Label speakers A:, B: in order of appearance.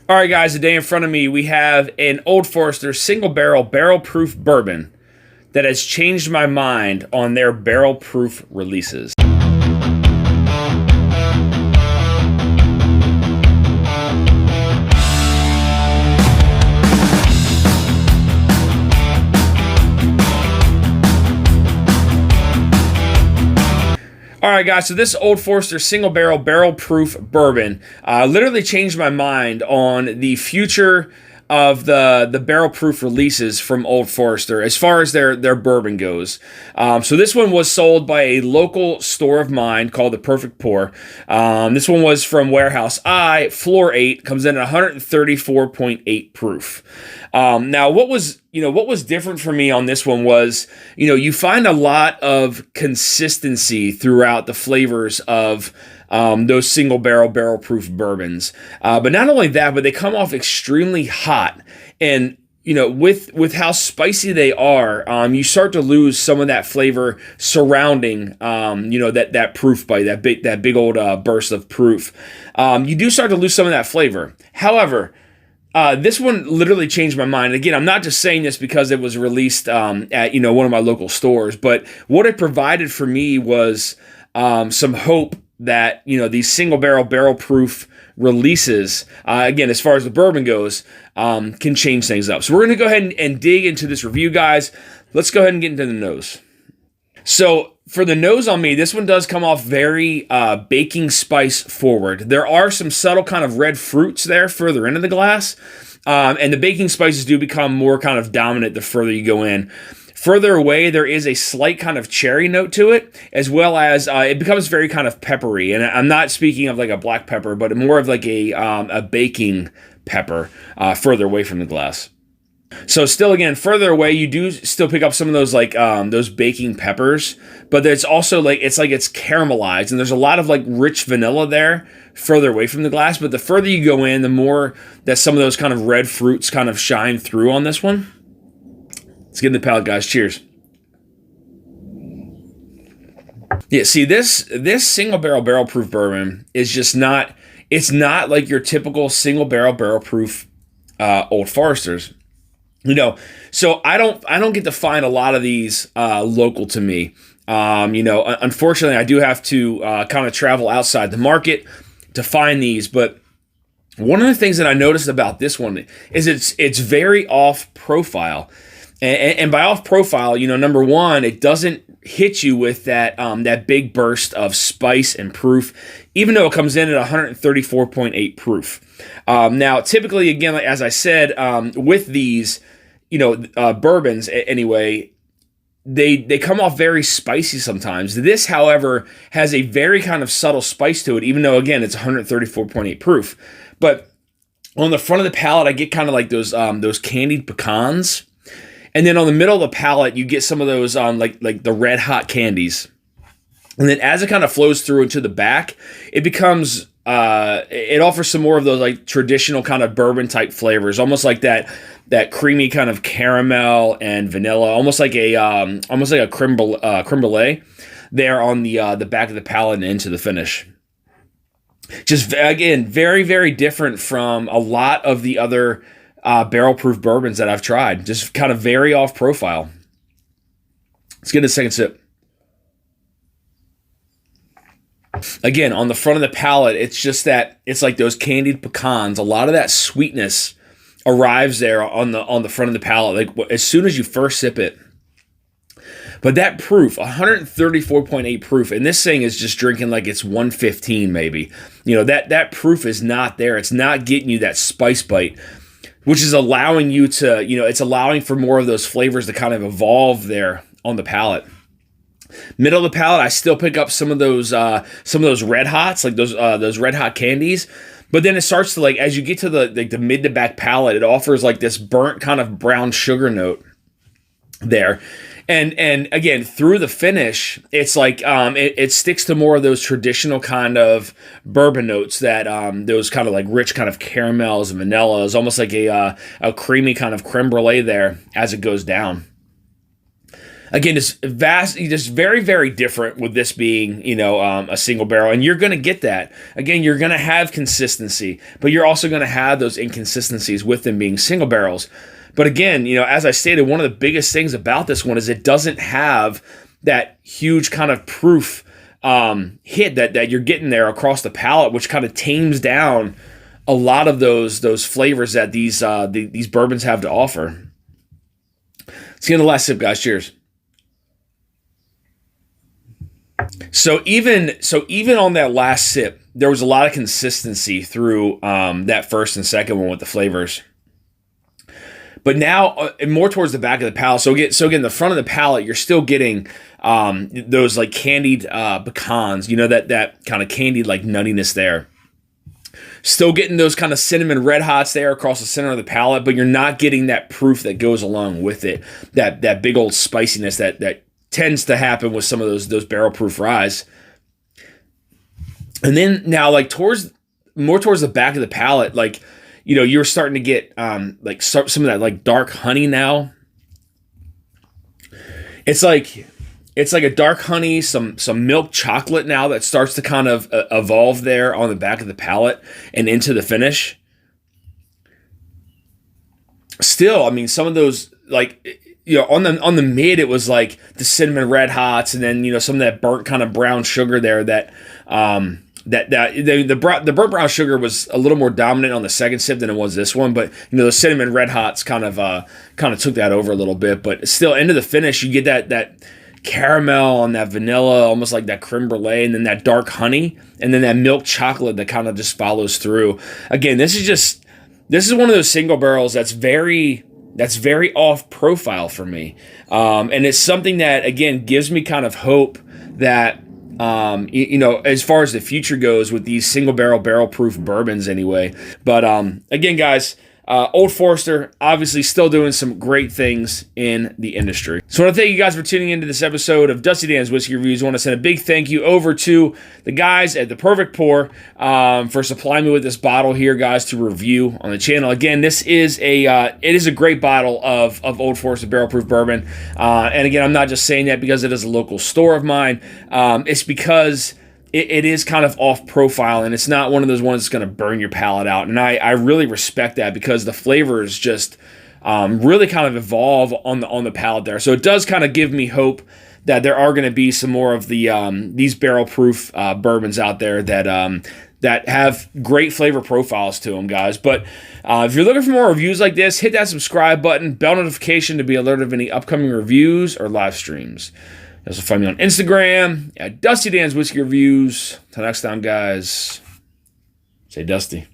A: All right, guys, today in front of me we have an Old Forester single barrel proof bourbon that has changed my mind on their barrel proof releases. All right, guys, so this Old Forester single barrel proof bourbon literally changed my mind on the future of the barrel proof releases from Old Forester as far as their bourbon goes. So this one was sold by a local store of mine called The Perfect Pour. This one was from Warehouse I, floor 8, comes in at 134.8 proof. Now, what was different for me on this one was, you find a lot of consistency throughout the flavors of those single barrel proof bourbons. But not only that, but they come off extremely hot. And, with how spicy they are, you start to lose some of that flavor surrounding, that proof bite, that big old burst of proof. You do start to lose some of that flavor. However, this one literally changed my mind. Again, I'm not just saying this because it was released at one of my local stores, but what it provided for me was some hope that these single barrel proof releases, again, as far as the bourbon goes, can change things up. So we're going to go ahead and dig into this review, guys. Let's go ahead and get into the nose. So for the nose on me, this one does come off very baking spice forward. There are some subtle kind of red fruits there further into the glass, and the baking spices do become more kind of dominant the further you go in. Further away, there is a slight kind of cherry note to it, as well as it becomes very kind of peppery. And I'm not speaking of like a black pepper, but more of like a baking pepper further away from the glass. So still, again, further away, you do still pick up some of those like those baking peppers, but it's also it's caramelized, and there's a lot of like rich vanilla there further away from the glass. But the further you go in, the more that some of those kind of red fruits kind of shine through on this one. Let's get in the palate, guys. Cheers. Yeah, see, this single barrel proof bourbon is just not. It's not like your typical single barrel proof Old Foresters. So I don't get to find a lot of these local to me. Unfortunately, I do have to kind of travel outside the market to find these. But one of the things that I noticed about this one is it's very off profile. And by off profile, number one, it doesn't hit you with that big burst of spice and proof, even though it comes in at 134.8 proof. Now, typically, again, as I said, with these, bourbons anyway, they come off very spicy sometimes. This, however, has a very kind of subtle spice to it, even though, again, it's 134.8 proof. But on the front of the palate, I get kind of like those candied pecans. And then on the middle of the palate, you get some of those like the red hot candies. And then as it kind of flows through into the back, it becomes it offers some more of those like traditional kind of bourbon type flavors, almost like that creamy kind of caramel and vanilla, almost like a creme brulee there on the back of the palate and into the finish. Just again, very, very different from a lot of the other barrel proof bourbons that I've tried. Just kind of very off profile. Let's get a second sip. Again, on the front of the palate, it's like those candied pecans. A lot of that sweetness arrives there on the front of the palate, like as soon as you first sip it. But that proof, 134.8 proof, and this thing is just drinking like it's 115 maybe. That proof is not there. It's not getting you that spice bite, which is allowing you to, it's allowing for more of those flavors to kind of evolve there on the palate. Middle of the palate, I still pick up some of those red hots, like those red hot candies. But then it starts to, like, as you get to the mid to back palate, it offers like this burnt kind of brown sugar note there. And again, through the finish, it's like it sticks to more of those traditional kind of bourbon notes that those kind of like rich kind of caramels and vanillas, almost like a creamy kind of creme brulee there as it goes down. Again, just very, very different with this being, a single barrel. And you're going to get that. Again, you're going to have consistency, but you're also going to have those inconsistencies with them being single barrels. But again, as I stated, one of the biggest things about this one is it doesn't have that huge kind of proof hit that you're getting there across the palate, which kind of tames down a lot of those flavors that these bourbons have to offer. Let's get in the last sip, guys. Cheers. So even on that last sip, there was a lot of consistency through that first and second one with the flavors. But now more towards the back of the palate. So again, the front of the palate, you're still getting those like candied pecans. That kind of candied like nuttiness there. Still getting those kind of cinnamon red hots there across the center of the palate, but you're not getting that proof that goes along with it. That big old spiciness that tends to happen with some of those barrel proof ryes. And then now, like more towards the back of the palate, like you're starting to get like some of that like dark honey now. It's like a dark honey, some milk chocolate now that starts to kind of evolve there on the back of the palate and into the finish. Still, I mean, some of those like on the mid, it was like the cinnamon red hots, and then some of that burnt kind of brown sugar there that the burnt brown sugar was a little more dominant on the second sip than it was this one, but the cinnamon red hots kind of took that over a little bit. But still, into the finish, you get that caramel and that vanilla, almost like that creme brulee, and then that dark honey, and then that milk chocolate that kind of just follows through. Again, this is one of those single barrels that's very off profile for me, and it's something that again gives me kind of hope that as far as the future goes with these single barrel proof bourbons anyway. But again, guys, Old Forester obviously still doing some great things in the industry. So I want to thank you guys for tuning into this episode of Dusty Dan's Whiskey Reviews. I want to send a big thank you over to the guys at The Perfect Pour for supplying me with this bottle here, guys, to review on the channel. Again, this is it is a great bottle of Old Forester barrel proof bourbon. And again, I'm not just saying that because it is a local store of mine. It's because it is kind of off profile, and it's not one of those ones that's going to burn your palate out. And I really respect that because the flavors just really kind of evolve on the palate there. So it does kind of give me hope that there are going to be some more of these barrel proof bourbons out there that have great flavor profiles to them, guys. But if you're looking for more reviews like this, hit that subscribe button, bell notification to be alerted of any upcoming reviews or live streams. You also find me on Instagram at Dusty Dan's Whiskey Reviews. Till next time, guys, stay dusty.